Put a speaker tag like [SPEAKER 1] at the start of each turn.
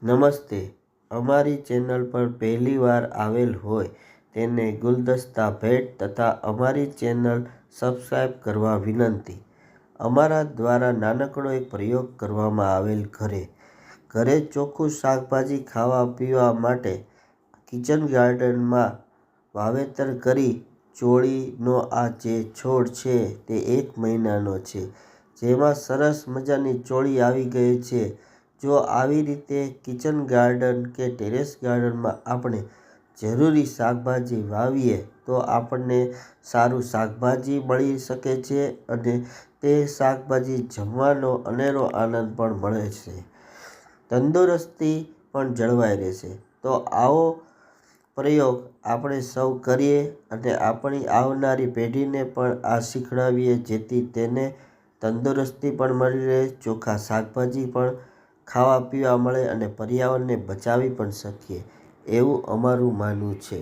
[SPEAKER 1] નમસ્તે. અમારી ચેનલ પર પહેલીવાર આવેલ હોય તેને ગુલદસ્તા ભેટ તથા અમારી ચેનલ સબસ્ક્રાઈબ કરવા વિનંતી. અમારા દ્વારા નાનકડો એક પ્રયોગ કરવામાં આવેલ. ઘરે ચોખ્ખું શાકભાજી ખાવા પીવા માટે કિચન ગાર્ડનમાં વાવેતર કરી. ચોળીનો આ જે છોડ છે તે 1 મહિનાનો છે, જેમાં સરસ મજાની ચોળી આવી ગઈ છે. જો આવી રીતે કિચન ગાર્ડન કે ટેરેસ ગાર્ડનમાં આપણે જરૂરી શાકભાજી વાવીએ તો આપણને સારું શાકભાજી મળી શકે છે અને તે શાકભાજી જમવાનો અનેરો આનંદ પણ મળે છે. તંદુરસ્તી પણ જળવાઈ રહેશે. તો આવો પ્રયોગ આપણે સૌ કરીએ અને આપણી આવનારી પેઢીને પણ આ શીખડાવીએ, જેથી તેને તંદુરસ્તી પણ મળી રહે, ચોખ્ખા શાકભાજી પણ ખાવા પીવા મળે અને પર્યાવરણને બચાવી પણ શકીએ, એવું અમારું માનવું છે.